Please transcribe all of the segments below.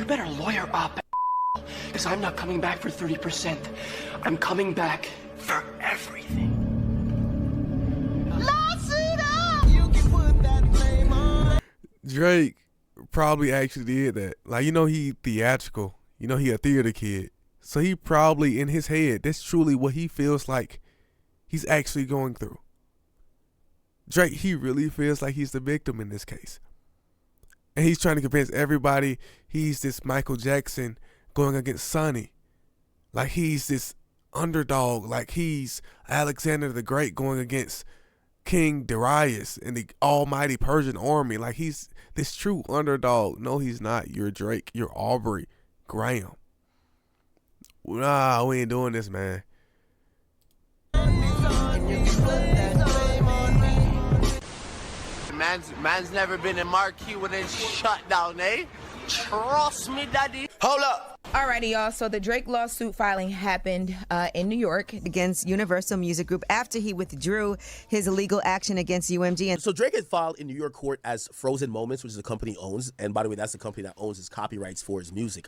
better lawyer up, because I'm not coming back for 30%. I'm coming back for everything. Drake probably actually did that. Like, you know, he theatrical. You know, he a theater kid. So he probably, in his head, that's truly what he feels like he's actually going through. Drake, he really feels like he's the victim in this case. And he's trying to convince everybody he's this Michael Jackson going against Sonny. Like he's this underdog. Like he's Alexander the Great going against King Darius and the almighty Persian army. Like he's this true underdog. No, he's not. You're Drake. You're Aubrey Graham. Nah, we ain't doing this, man. Man's never been in marquee when it's shut down, eh? Trust me, daddy. Hold up. Alrighty, y'all. So the Drake lawsuit filing happened in New York against Universal Music Group after he withdrew his legal action against UMG. And so Drake had filed in New York court as Frozen Moments, which is a company he owns. And by the way, that's the company that owns his copyrights for his music.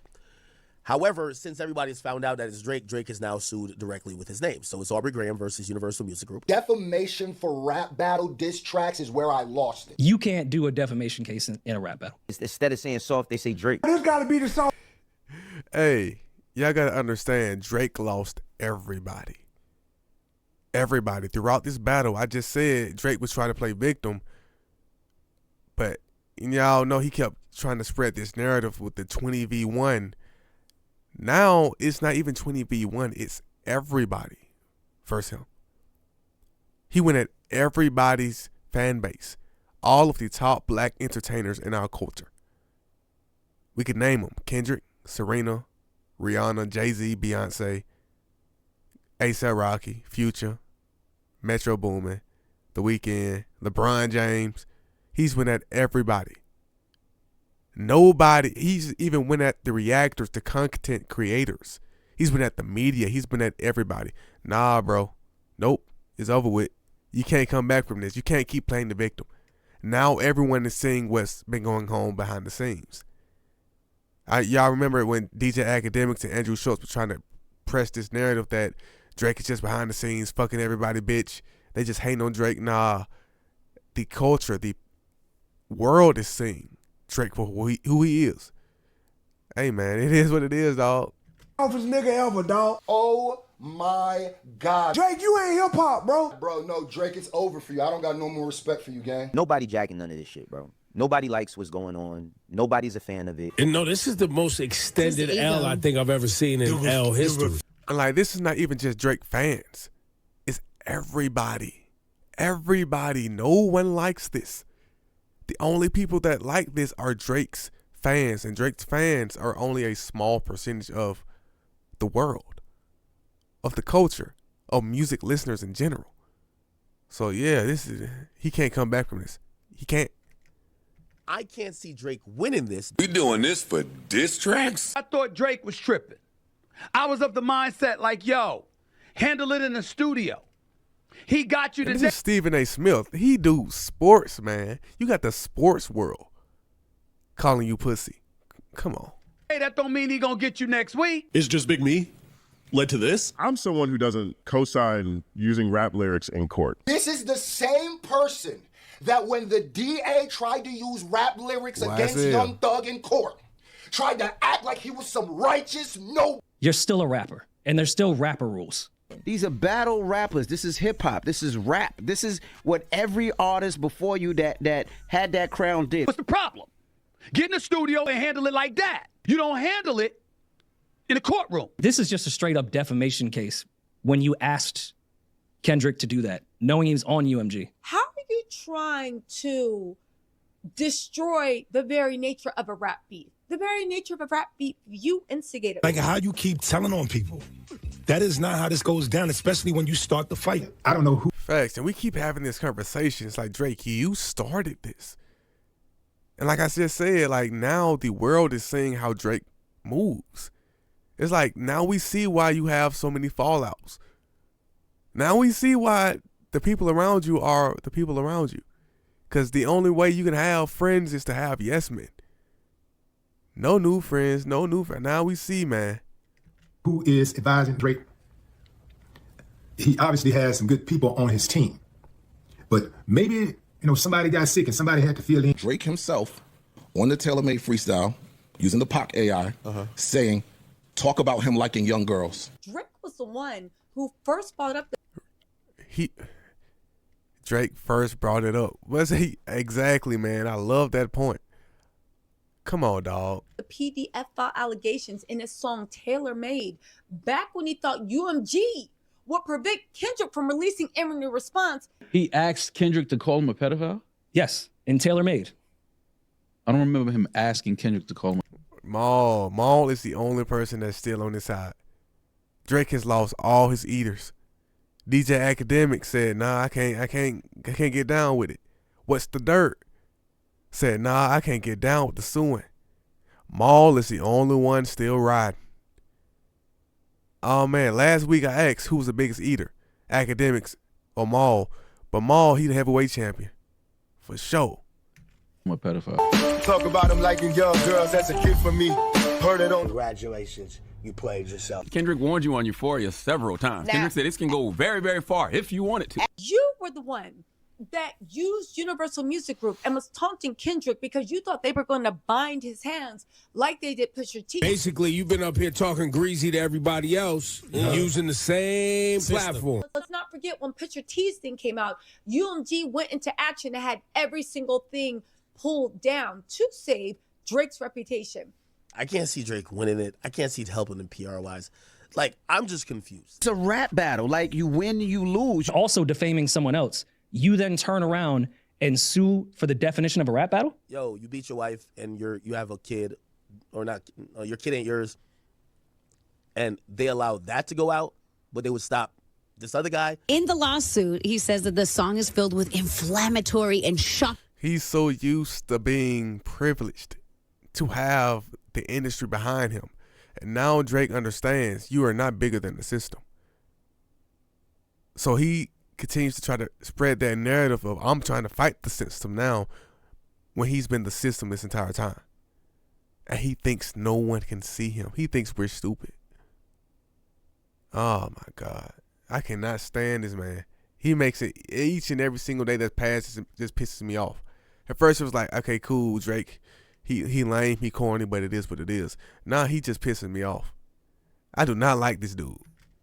However, since everybody has found out that it's Drake, Drake is now sued directly with his name. So it's Aubrey Graham versus Universal Music Group. Defamation for rap battle diss tracks is where I lost it. You can't do a defamation case in a rap battle. Instead of saying soft, they say Drake. This gotta be the song. Hey, y'all gotta understand, Drake lost everybody. Everybody. Throughout this battle, I just said Drake was trying to play victim. But y'all know he kept trying to spread this narrative with the 20v1. Now, it's not even 20v1. It's everybody versus him. He went at everybody's fan base. All of the top black entertainers in our culture. We could name them. Kendrick, Serena, Rihanna, Jay-Z, Beyonce, A$AP Rocky, Future, Metro Boomin, The Weeknd, LeBron James. He's went at everybody. Nobody, he's even went at the reactors, the content creators. He's been at the media. He's been at everybody. Nah, bro. Nope. It's over with. You can't come back from this. You can't keep playing the victim. Now everyone is seeing what's been going on behind the scenes. Y'all remember when DJ Academics and Andrew Schultz were trying to press this narrative that Drake is just behind the scenes, fucking everybody, bitch. They just hating on Drake. Nah. The culture, the world is seeing Drake for who he is. Hey, man, it is what it is, dog. Office nigga ever, dog. Oh my God. Drake, you ain't hip hop, bro. Bro, no, Drake, it's over for you. I don't got no more respect for you, gang. Nobody jacking none of this shit, bro. Nobody likes what's going on. Nobody's a fan of it. And no, this is the most extended L I think I've ever seen in L history. And like, this is not even just Drake fans. It's everybody. Everybody. No one likes this. The only people that like this are Drake's fans, and Drake's fans are only a small percentage of the world, of the culture, of music listeners in general. So yeah, he can't come back from this. He can't. I can't see Drake winning this. We doing this for diss tracks? I thought Drake was tripping. I was of the mindset like, yo, handle it in the studio. He got you This is Stephen A. Smith. He do sports, man. You got the sports world calling you pussy. Come on. Hey, that don't mean he gonna get you next week. It's just Big Me led to this? I'm someone who doesn't co-sign using rap lyrics in court. This is the same person that when the DA tried to use rap lyrics against Young Thug in court, tried to act like he was some righteous You're still a rapper, and there's still rapper rules. These are battle rappers. This is hip hop. This is rap. This is what every artist before you that had that crown did. What's the problem? Get in the studio and handle it like that. You don't handle it in a courtroom. This is just a straight up defamation case when you asked Kendrick to do that, knowing he was on UMG. How are you trying to destroy the very nature of a rap beat? The very nature of a rap beat, you instigated. Like how you keep telling on people. That is not how this goes down, especially when you start the fight. I don't know who. Facts. And we keep having this conversation. It's like, Drake, you started this. And like I just said, like now the world is seeing how Drake moves. It's like now we see why you have so many fallouts. Now we see why the people around you are the people around you. Because the only way you can have friends is to have yes men. No new friends, no new friends. Now we see, man. Who is advising Drake? He obviously has some good people on his team. But maybe, somebody got sick and somebody had to fill in. Drake himself on the TaylorMade freestyle using the POC AI saying, talk about him liking young girls. Drake was the one who first brought up Drake first brought it up. Was he? Exactly, man. I love that point. Come on, dog. the PDF file allegations in his song TaylorMade back when he thought UMG would prevent Kendrick from releasing Aaron in response. He asked Kendrick to call him a pedophile? Yes, in TaylorMade. I don't remember him asking Kendrick to call him. Maul is the only person that's still on his side. Drake has lost all his eaters. DJ Academic said, nah, I can't get down with it. What's the dirt? Said, nah, I can't get down with the suing. Maul is the only one still riding. Oh man, last week I asked who was the biggest eater, Academics or Maul, but Maul, he the heavyweight champion. For sure. I'm a pedophile. Talk about him liking young girls, that's a kid for me. Heard it on. Congratulations, you played yourself. Kendrick warned you on Euphoria several times. Now- Kendrick said this can go very, very far if you want it to. You were the one that used Universal Music Group and was taunting Kendrick because you thought they were going to bind his hands like they did Pusha T. Basically, you've been up here talking greasy to everybody else and using the same platform. Let's not forget when Pusha T's thing came out, UMG went into action and had every single thing pulled down to save Drake's reputation. I can't see Drake winning it. I can't see it helping him PR-wise. Like, I'm just confused. It's a rap battle. Like, you win, you lose. Also defaming someone else. You then turn around and sue for the definition of a rap battle? Yo, you beat your wife and you have a kid, or not, your kid ain't yours, and they allowed that to go out, but they would stop this other guy. In the lawsuit, he says that the song is filled with inflammatory and shock. He's so used to being privileged to have the industry behind him. And now Drake understands you are not bigger than the system. So he continues to try to spread that narrative of I'm trying to fight the system now when he's been the system this entire time. And he thinks no one can see him. He thinks we're stupid. Oh my God. I cannot stand this man. He makes it each and every single day that passes, just pisses me off. At first it was like, okay, cool, Drake. He lame, he corny, but it is what it is. Now he just pissing me off. I do not like this dude.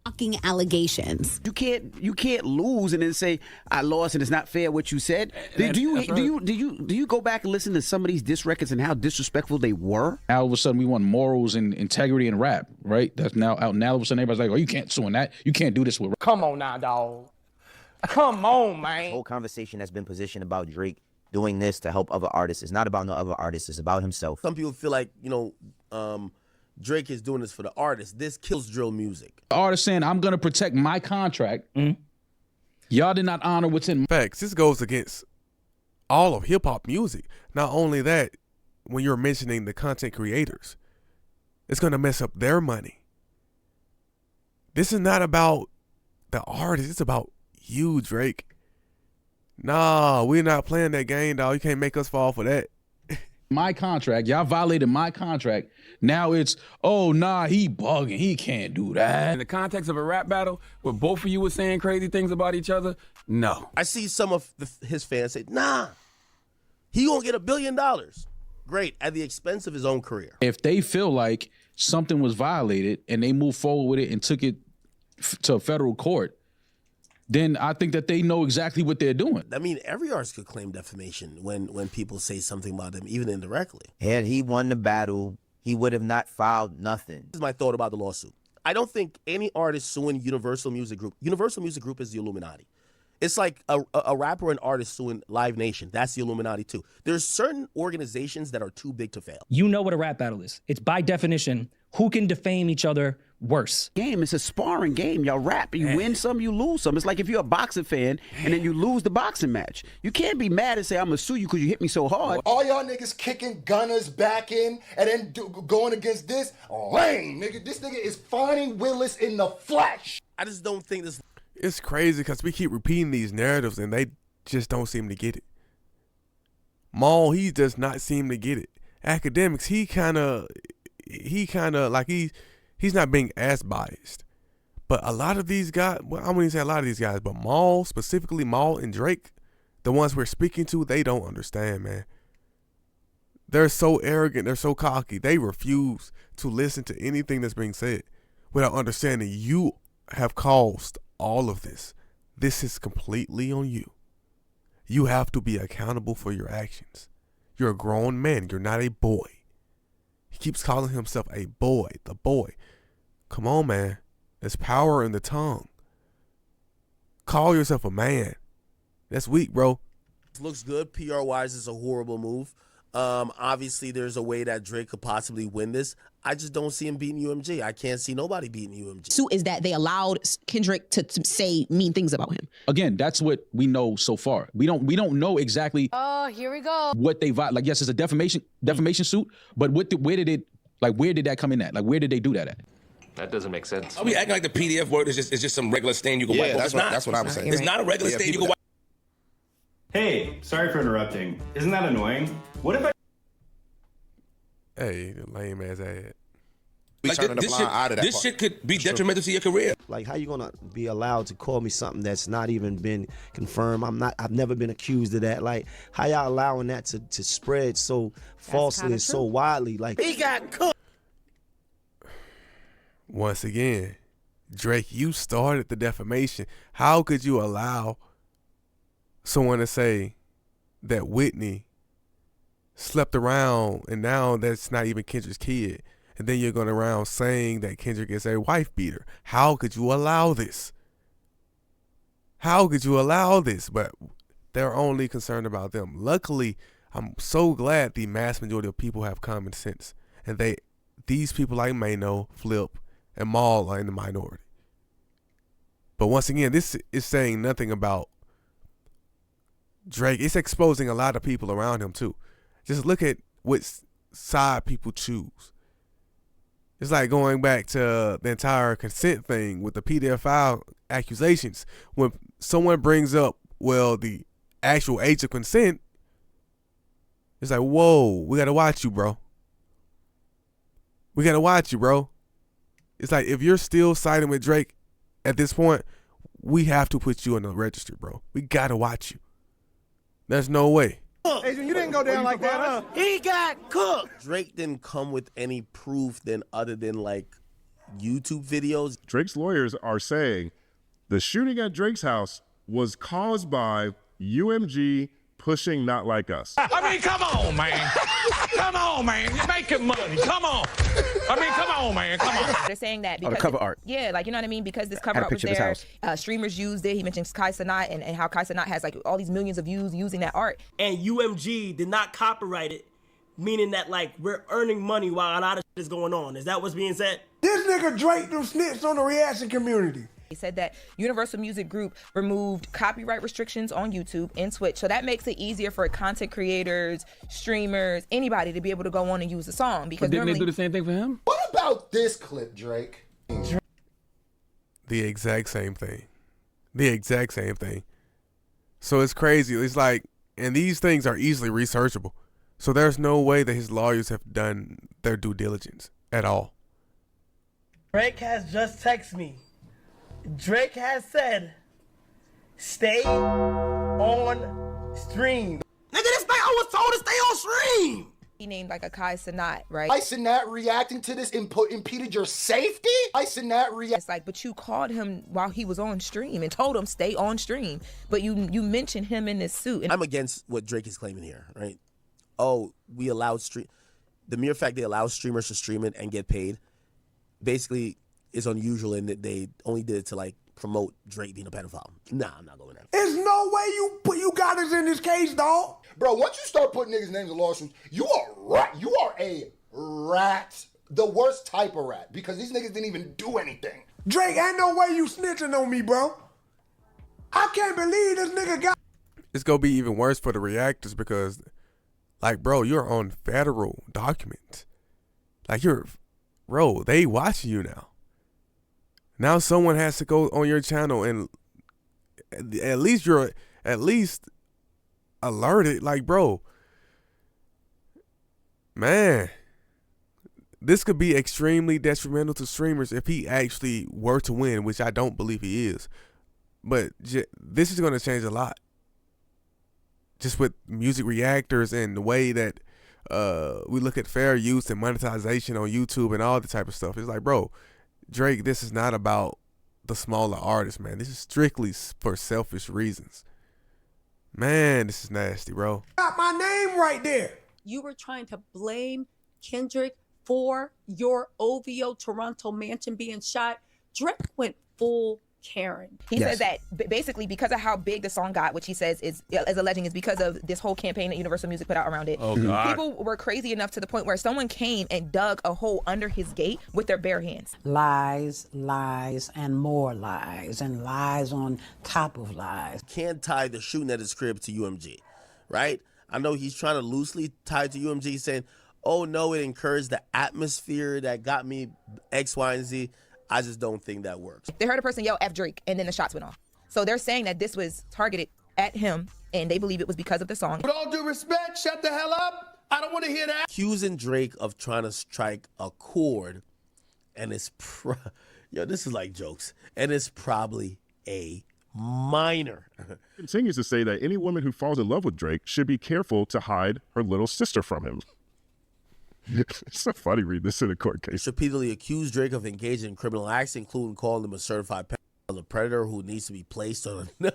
Shocking allegations. You can't lose and then say I lost and it's not fair what you said. Do you go back and listen to some of these diss records and how disrespectful they were? Now all of a sudden we want morals and integrity in rap, right? That's now out. Now all of a sudden everybody's like, oh, you can't sue on that. You can't do this with rap. Come on now, dog. Come on, man. The whole conversation has been positioned about Drake doing this to help other artists. It's not about no other artists. It's about himself. Some people feel like, Drake is doing this for the artist. This kills drill music. The artist saying, I'm going to protect my contract. Y'all did not honor what's in. Facts. This goes against all of hip-hop music. Not only that, when you're mentioning the content creators, it's going to mess up their money. This is not about the artist. It's about you, Drake. Nah, we're not playing that game, dog. You can't make us fall for that. My contract, y'all violated my contract. Now it's, oh, nah, he bugging. He can't do that. In the context of a rap battle where both of you were saying crazy things about each other, no. I see some of his fans say, nah, he gonna get $1 billion. Great, at the expense of his own career. If they feel like something was violated and they moved forward with it and took it to a federal court, then I think that they know exactly what they're doing. I mean, every artist could claim defamation when people say something about them, even indirectly. Had he won the battle, he would have not filed nothing. This is my thought about the lawsuit. I don't think any artist suing Universal Music Group. Universal Music Group is the Illuminati. It's like a rapper and artist suing Live Nation. That's the Illuminati too. There's certain organizations that are too big to fail. You know what a rap battle is. It's by definition who can defame each other worse. Game, it's a sparring game. Y'all rap. You win some, you lose some. It's like if you're a boxing fan and then you lose the boxing match. You can't be mad and say, I'm going to sue you because you hit me so hard. All y'all niggas kicking Gunners back in and then going against this, lame, nigga. This nigga is finding Willis in the flesh. I just don't think this... It's crazy because we keep repeating these narratives and they just don't seem to get it. Maul, he does not seem to get it. academics, he kind of like he's not being as biased. But a lot of these guys, well, I wouldn't even say a lot of these guys, but Maul, specifically Maul and Drake, the ones we're speaking to, they don't understand, man. They're so arrogant, they're so cocky. They refuse to listen to anything that's being said without understanding you have caused all of this. This is completely on you. You have to be accountable for your actions. You're a grown man. You're not a boy. He keeps calling himself a boy, the boy. Come on, man. There's power in the tongue. Call yourself a man. That's weak, bro. Looks good. PR-wise, it's a horrible move. Obviously, there's a way that Drake could possibly win this. I just don't see him beating UMG. I can't see nobody beating UMG. Suit is that they allowed Kendrick to say mean things about him. Again, that's what we know so far. We don't know exactly. Oh, here we go. What they like. Yes, it's a defamation suit, but where did that come in at? Like, where did they do that at? That doesn't make sense. Are we acting like the PDF word is just some regular stain you can wipe? That's what I was saying. It's not a regular stain you can wipe. Hey, sorry for interrupting. Isn't that annoying? What if I... Hey, the lame ass ad. This shit could be detrimental to your career. Like, how you gonna be allowed to call me something that's not even been confirmed? I've never been accused of that. Like, how y'all allowing that to spread so falsely and so widely? Like, he got cooked. Once again, Drake, you started the defamation. How could you allow someone to say that Whitney slept around and now that's not even Kendrick's kid, and then you're going around saying that Kendrick is a wife beater? How could you allow this? How could you allow this? But they're only concerned about them. Luckily, I'm so glad the mass majority of people have common sense, and these people like Mano, Flip, and Maul are in the minority. But once again, this is saying nothing about Drake. It's exposing a lot of people around him too. Just look at what side people choose. It's like going back to the entire consent thing with the PDF file accusations. When someone brings up, well, the actual age of consent, it's like, whoa, we gotta watch you, bro. We gotta watch you, bro. It's like, if you're still siding with Drake at this point, we have to put you on the register, bro. We gotta watch you. There's no way. Adrian, you didn't go down like that, huh? He got cooked. Drake didn't come with any proof other than like YouTube videos. Drake's lawyers are saying the shooting at Drake's house was caused by UMG pushing Not Like Us. I mean, come on, man. Come on, man. You're making money. Come on. I mean, come on, man. Come on. They're saying that because the cover art. Yeah, like, you know what I mean? Because this cover art was there, streamers used it. He mentions Kai Cenat and how Kai Cenat has like all these millions of views using that art. And UMG did not copyright it, meaning that like we're earning money while a lot of shit is going on. Is that what's being said? This nigga Drake them snitched on the reaction community. He said that Universal Music Group removed copyright restrictions on YouTube and Twitch. So that makes it easier for content creators, streamers, anybody to be able to go on and use the song. Because didn't they do the same thing for him? What about this clip, Drake? The exact same thing. The exact same thing. So it's crazy. It's like, and these things are easily researchable. So there's no way that his lawyers have done their due diligence at all. Drake has just texted me. Drake has said, stay on stream. Nigga, this thing I was told to stay on stream. He named like a Kai Cenat, right? Kai Cenat reacting to this impeded your safety? Kai Cenat It's like, but you called him while he was on stream and told him stay on stream. But you mentioned him in this suit. And I'm against what Drake is claiming here, right? Oh, we allowed the mere fact they allow streamers to stream it and get paid basically is unusual in that they only did it to like promote Drake being a pedophile. Nah, I'm not going there. There's no way you got us in this case, dog. Bro, once you start putting niggas' names in lawsuits, you are rat. You are a rat. The worst type of rat, because these niggas didn't even do anything. Drake, ain't no way you snitching on me, bro. I can't believe this nigga got... It's gonna be even worse for the reactors because, like, bro, you're on federal documents. Like, bro, they watching you now. Now someone has to go on your channel and at least you're alerted. Like, bro, Man, this could be extremely detrimental to streamers if he actually were to win, which I don't believe he is. But this is going to change a lot. Just with music reactors and the way that we look at fair use and monetization on YouTube and all the type of stuff. It's like, bro, Drake, this is not about the smaller artists, man. This is strictly for selfish reasons. Man, this is nasty, bro. Got my name right there. You were trying to blame Kendrick for your OVO Toronto mansion being shot. Drake went full Karen. He says that basically because of how big the song got, which he says is alleging is because of this whole campaign that Universal Music put out around it. Oh, God. People were crazy enough to the point where someone came and dug a hole under his gate with their bare hands. Lies, lies, and more lies, and lies on top of lies. Can't tie the shooting at his crib to UMG, right? I know he's trying to loosely tie to UMG, saying, oh no, it encouraged the atmosphere that got me X, Y, and Z. I just don't think that works. They heard a person yell F Drake and then the shots went off. So they're saying that this was targeted at him and they believe it was because of the song. With all due respect, shut the hell up. I don't want to hear that. Accusing Drake of trying to strike a chord, and it's this is like jokes, and it's probably a minor. Continues to say that any woman who falls in love with Drake should be careful to hide her little sister from him. It's so funny reading this in a court case. Repeatedly accused Drake of engaging in criminal acts, including calling him a certified predator who needs to be placed on a...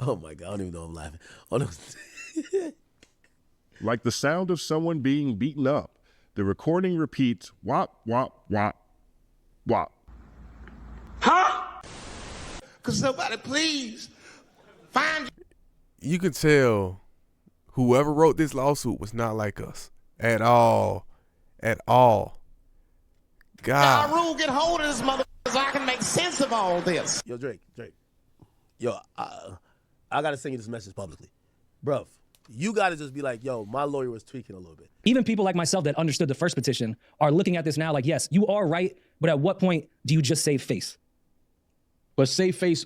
Oh my God, I don't even know I'm laughing. Oh, no. Like the sound of someone being beaten up, the recording repeats wop, wop, wop, wop. Huh? Could somebody please find... You could tell whoever wrote this lawsuit was not like us. At all. At all. God. Rule, get hold of this mother so I can make sense of all this. Yo, Drake. Yo, I got to send you this message publicly. Bruv, you got to just be like, yo, my lawyer was tweaking a little bit. Even people like myself that understood the first petition are looking at this now like, yes, you are right, but at what point do you just save face? But save face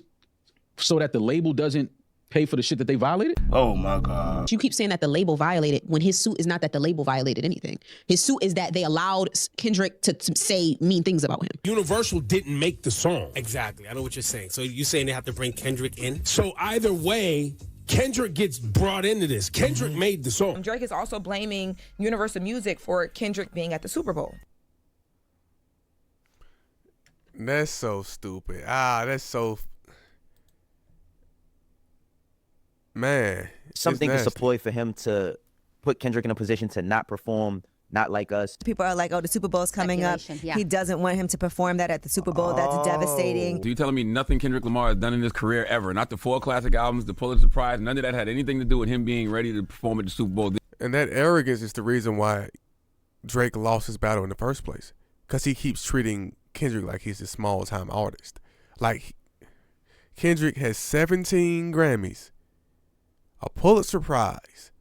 so that the label doesn't pay for the shit that they violated? Oh my God. You keep saying that the label violated when his suit is not that the label violated anything. His suit is that they allowed Kendrick to say mean things about him. Universal didn't make the song. Exactly. I know what you're saying. So you're saying they have to bring Kendrick in? So either way, Kendrick gets brought into this. Kendrick made the song. Drake is also blaming Universal Music for Kendrick being at the Super Bowl. That's so stupid. That's so... Man, something is a ploy for him to put Kendrick in a position to not perform, not like us. People are like, oh, the Super Bowl's coming up. Yeah. He doesn't want him to perform that at the Super Bowl. That's devastating. So you telling me nothing Kendrick Lamar has done in his career ever? Not the 4 classic albums, the Pulitzer Prize, none of that had anything to do with him being ready to perform at the Super Bowl. And that arrogance is the reason why Drake lost his battle in the first place. Because he keeps treating Kendrick like he's a small-time artist. Like, Kendrick has 17 Grammys. A Pulitzer Prize.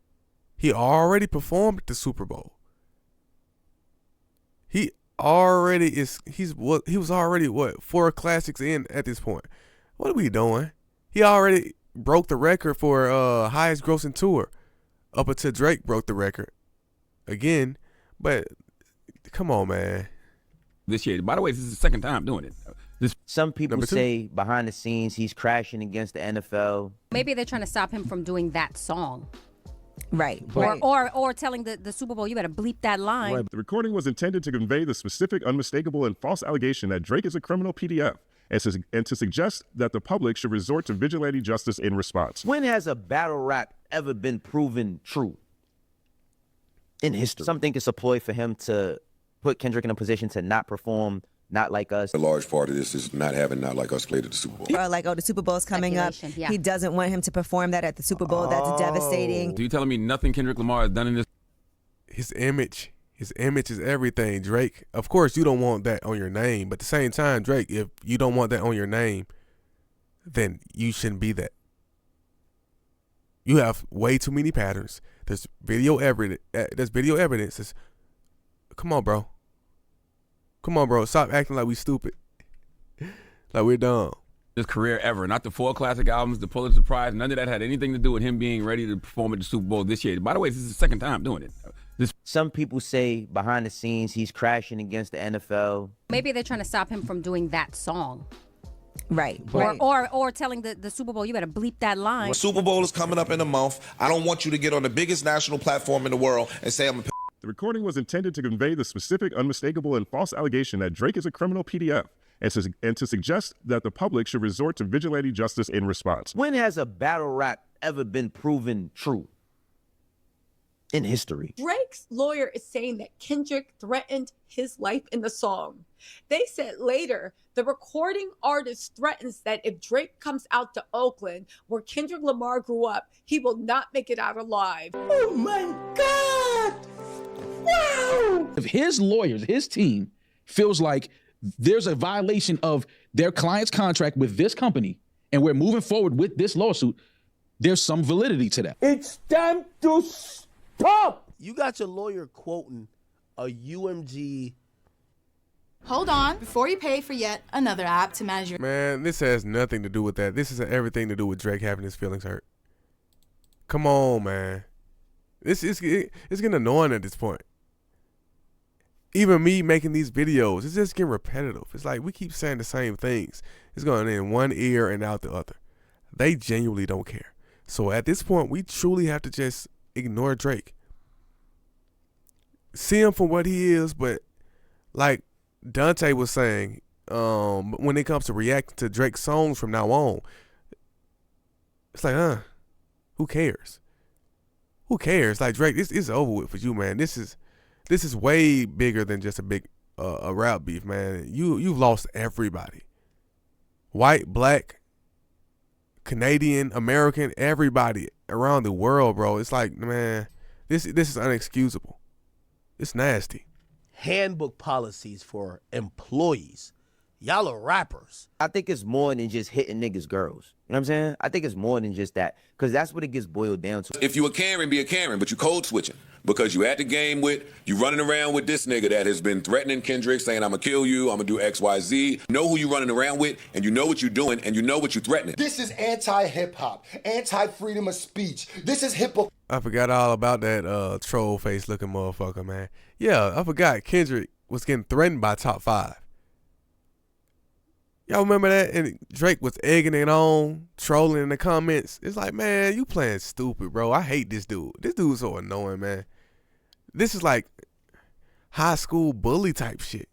He already performed at the Super Bowl. He was already 4 classics in at this point. What are we doing? He already broke the record for highest grossing tour up until Drake broke the record again. But come on, man. This year, by the way, this is the second time doing it. Some people say behind the scenes he's crashing against the NFL. Maybe they're trying to stop him from doing that song. Right. Or telling the Super Bowl, you better bleep that line. Right. The recording was intended to convey the specific, unmistakable, and false allegation that Drake is a criminal PDF and to suggest that the public should resort to vigilante justice in response. When has a battle rap ever been proven true in history? Something is a ploy for him to put Kendrick in a position to not perform, not like us. A large part of this is not having Not Like Us played at the Super Bowl. Or like, oh, the Super Bowl's coming up. Yeah. He doesn't want him to perform that at the Super Bowl. That's devastating. So you telling me nothing Kendrick Lamar has done in this? His image is everything, Drake. Of course, you don't want that on your name. But at the same time, Drake, if you don't want that on your name, then you shouldn't be that. You have way too many patterns. There's video evidence. Come on, bro. Stop acting like we stupid. Like we're dumb. His career ever. Not the 4 classic albums, the Pulitzer Prize, none of that had anything to do with him being ready to perform at the Super Bowl this year. By the way, this is the second time doing it. Some people say behind the scenes he's crashing against the NFL. Maybe they're trying to stop him from doing that song. Right. Or telling the Super Bowl, you better bleep that line. Super Bowl is coming up in a month. I don't want you to get on the biggest national platform in the world and say I'm a The recording was intended to convey the specific, unmistakable, and false allegation that Drake is a criminal PDF and to suggest that the public should resort to vigilante justice in response. When has a battle rap ever been proven true in history? Drake's lawyer is saying that Kendrick threatened his life in the song. They said later the recording artist threatens that if Drake comes out to Oakland, where Kendrick Lamar grew up, he will not make it out alive. Oh my God! Wow! If his lawyers, his team, feels like there's a violation of their client's contract with this company and we're moving forward with this lawsuit, there's some validity to that. It's time to stop! You got your lawyer quoting a UMG. Hold on, before you pay for yet another app to manage your... Man, this has nothing to do with that. This has everything to do with Drake having his feelings hurt. Come on, man. It's getting annoying at this point. Even me making these videos, it's just getting repetitive. It's like we keep saying the same things. It's going in one ear and out the other. They genuinely don't care. So at this point, we truly have to just ignore Drake. See him for what he is, but like Dante was saying, when it comes to reacting to Drake's songs from now on, it's like, who cares? Who cares? Like Drake, it's over with for you, man. This is way bigger than just a rap beef, man. You've lost everybody. White, black, Canadian, American, everybody around the world, bro. It's like, man, this is unexcusable. It's nasty. Handbook policies for employees. Y'all are rappers. I think it's more than just hitting niggas' girls. You know what I'm saying? I think it's more than just that, because that's what it gets boiled down to. If you a Karen, be a Karen, but you code switching because you at the game with, you running around with this nigga that has been threatening Kendrick, saying I'm gonna kill you, I'm gonna do X, Y, Z. Know who you running around with, and you know what you're doing, and you know what you're threatening. This is anti-hip-hop, anti-freedom of speech. This is hip-hop. I forgot all about that troll face looking motherfucker, man. Yeah, I forgot Kendrick was getting threatened by Top 5. Y'all remember that? And Drake was egging it on, trolling in the comments. It's like, man, you playing stupid, bro. I hate this dude. This dude's so annoying, man. This is like high school bully type shit.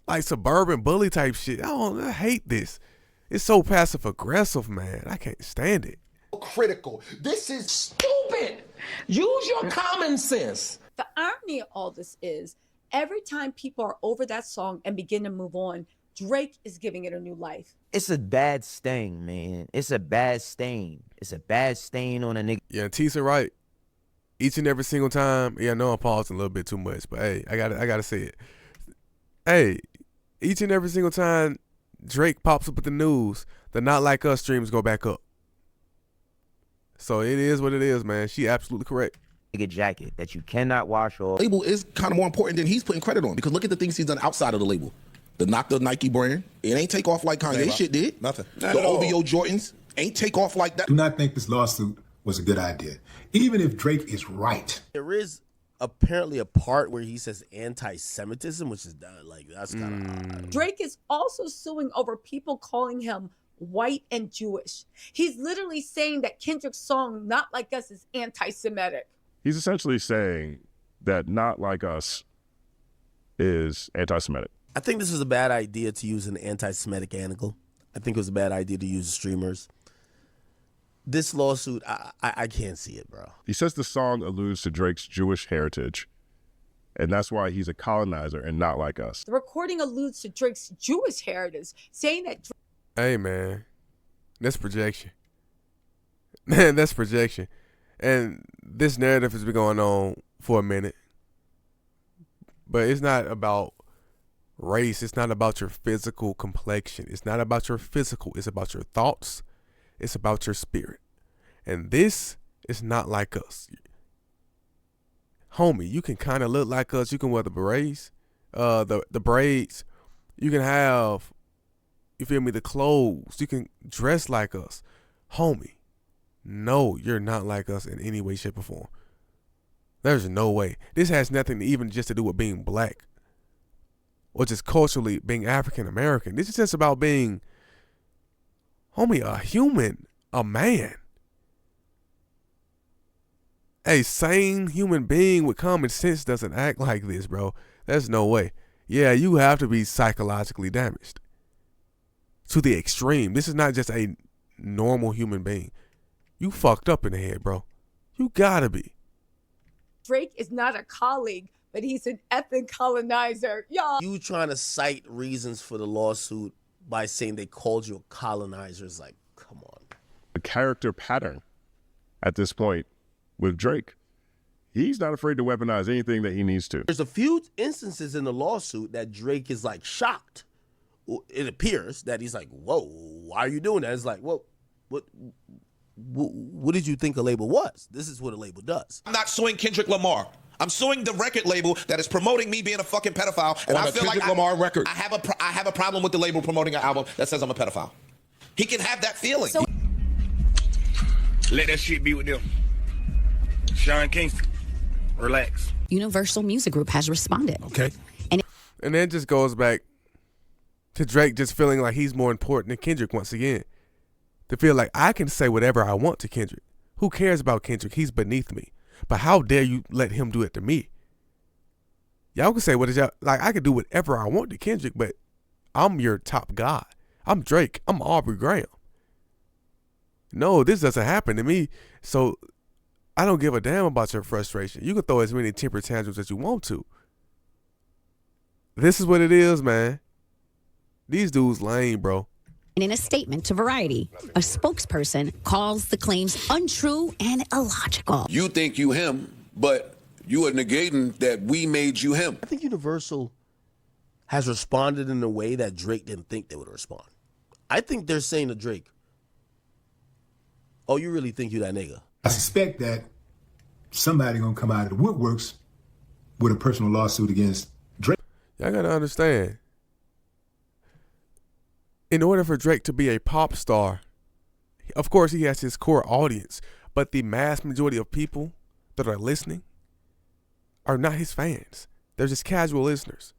Like suburban bully type shit. I hate this. It's so passive aggressive, man. I can't stand it. Critical. This is Stupid! Use your common sense. The irony of all this is, every time people are over that song and begin to move on, Drake is giving it a new life. It's a bad stain, man. It's a bad stain. It's a bad stain on a nigga. Yeah, Tisa right. Each and every single time. Yeah, I know I'm pausing a little bit too much, but hey, I gotta say it. Hey, each and every single time Drake pops up with the news, the Not Like Us streams go back up. So it is what it is, man. She absolutely correct. Nigga jacket that you cannot wash off. Label is kind of more important than he's putting credit on, because look at the things he's done outside of the label. The knock the Nike brand, it ain't take off like Kanye shit did. Nothing. The OVO Jordans ain't take off like that. Do not think this lawsuit was a good idea, even if Drake is right. There is apparently a part where he says anti-Semitism, which is like, that's kind of odd. Drake is also suing over people calling him white and Jewish. He's literally saying that Kendrick's song Not Like Us is anti-Semitic. He's essentially saying that Not Like Us is anti-Semitic. I think this was a bad idea to use an anti-Semitic angle. I think it was a bad idea to use streamers. This lawsuit, I can't see it, bro. He says the song alludes to Drake's Jewish heritage, and that's why he's a colonizer and not like us. The recording alludes to Drake's Jewish heritage, saying that... Hey, man, that's projection. Man, that's projection. And this narrative has been going on for a minute. But it's not about race. It's not about your physical complexion. It's not about your physical. It's about your thoughts. It's about your spirit. And this is not like us. Homie, you can kind of look like us. You can wear the berets, the braids. You can have, you feel me, the clothes. You can dress like us. Homie, no, you're not like us in any way, shape, or form. There's no way. This has nothing even just to do with being black or just culturally being African American. This is just about being, homie, a human, a man. A sane human being with common sense doesn't act like this, bro. There's no way. Yeah, you have to be psychologically damaged to the extreme. This is not just a normal human being. You fucked up in the head, bro. You gotta be. Drake is not a colleague, but he's an ethnic colonizer. Y'all. You trying to cite reasons for the lawsuit by saying they called you a colonizer is like, come on. The character pattern at this point with Drake. He's not afraid to weaponize anything that he needs to. There's a few instances in the lawsuit that Drake is like shocked. It appears that he's like, whoa, why are you doing that? It's like, whoa, what did you think a label was? This is what a label does. I'm not suing Kendrick Lamar. I'm suing the record label that is promoting me being a fucking pedophile. And I feel like Lamar record. I have a problem with the label promoting an album that says I'm a pedophile. He can have that feeling. Let that shit be with them. Sean Kingston, relax. Universal Music Group has responded. Okay. And that just goes back to Drake just feeling like he's more important than Kendrick once again. To feel like I can say whatever I want to Kendrick. Who cares about Kendrick? He's beneath me. But how dare you let him do it to me? Y'all can say what is y'all like. I can do whatever I want to Kendrick, but I'm your top guy. I'm Drake. I'm Aubrey Graham. No, this doesn't happen to me. So I don't give a damn about your frustration. You can throw as many temper tantrums as you want to. This is what it is, man. These dudes lame, bro. And in a statement to Variety, a spokesperson calls the claims untrue and illogical. You think you him, but you are negating that we made you him. I think Universal has responded in a way that Drake didn't think they would respond. I think they're saying to Drake, oh, you really think you that nigga? I suspect that somebody gonna come out of the woodworks with a personal lawsuit against Drake. Y'all gotta understand. In order for Drake to be a pop star, of course he has his core audience, but the mass majority of people that are listening are not his fans. They're just casual listeners.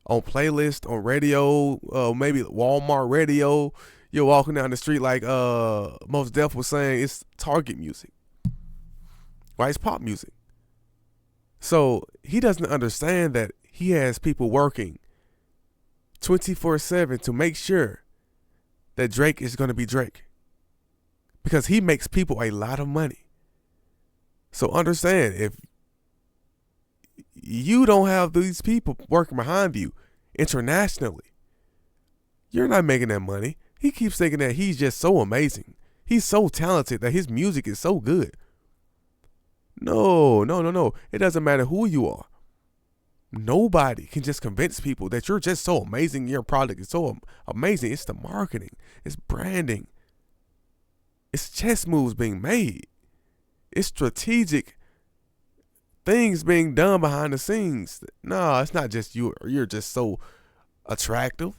On playlist, on radio, maybe Walmart radio, you're walking down the street like Mos Def was saying, it's Target music. Right? It's pop music. So he doesn't understand that he has people working 24/7 to make sure that Drake is going to be Drake. Because he makes people a lot of money. So understand, if you don't have these people working behind you internationally, you're not making that money. He keeps thinking that he's just so amazing. He's so talented that his music is so good. No. It doesn't matter who you are. Nobody can just convince people that you're just so amazing. Your product is so amazing. It's the marketing. It's branding. It's chess moves being made. It's strategic things being done behind the scenes. No, it's not just you. You're just so attractive.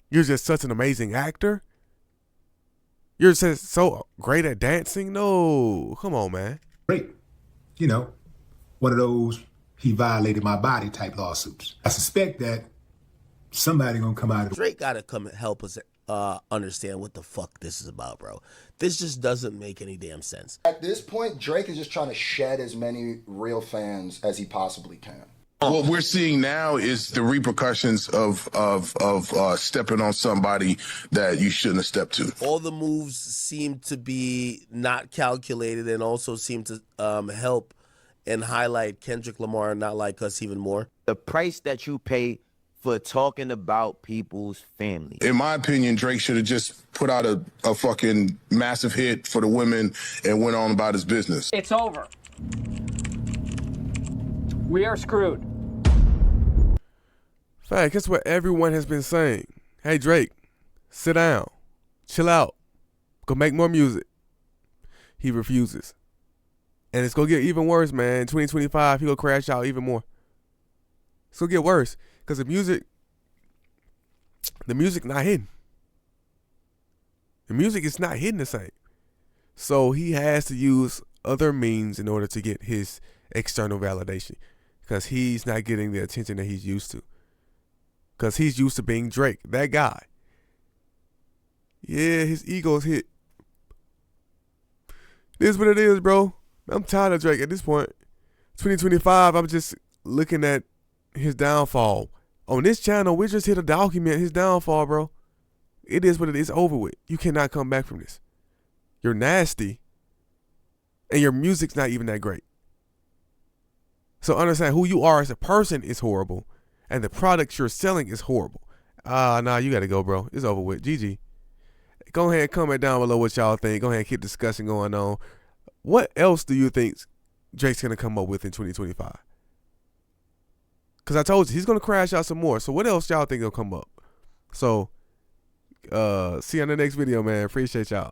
You're just such an amazing actor. You're just so great at dancing. No, come on, man. Great. You know, one of those he violated my body type lawsuits. I suspect that somebody gonna come out of Drake gotta come and help us understand what the fuck this is about, bro. This just doesn't make any damn sense. At this point, Drake is just trying to shed as many real fans as he possibly can. What we're seeing now is the repercussions of stepping on somebody that you shouldn't have stepped to. All the moves seem to be not calculated and also seem to help and highlight Kendrick Lamar, Not Like Us, even more. The price that you pay for talking about people's family. In my opinion, Drake should have just put out a fucking massive hit for the women and went on about his business. It's over. We are screwed. Fact, that's what everyone has been saying. Hey, Drake, sit down, chill out, go make more music. He refuses. And it's going to get even worse, man. In 2025, he'll crash out even more. It's going to get worse because the music not hidden. The music is not hidden the same. So he has to use other means in order to get his external validation because he's not getting the attention that he's used to. Because he's used to being Drake, that guy. Yeah, his ego's hit. It is what it is, bro. I'm tired of Drake at this point. 2025, I'm just looking at his downfall. On this channel, we just hit a document his downfall, bro. It is what it is. It's over with. You cannot come back from this. You're nasty. And your music's not even that great. So understand who you are as a person is horrible. And the product you're selling is horrible. Nah, you got to go, bro. It's over with. GG. Go ahead and comment down below what y'all think. Go ahead and keep discussing going on. What else do you think Drake's going to come up with in 2025? Because I told you, he's going to crash out some more. So what else y'all think will come up? So, see you on the next video, man. Appreciate y'all.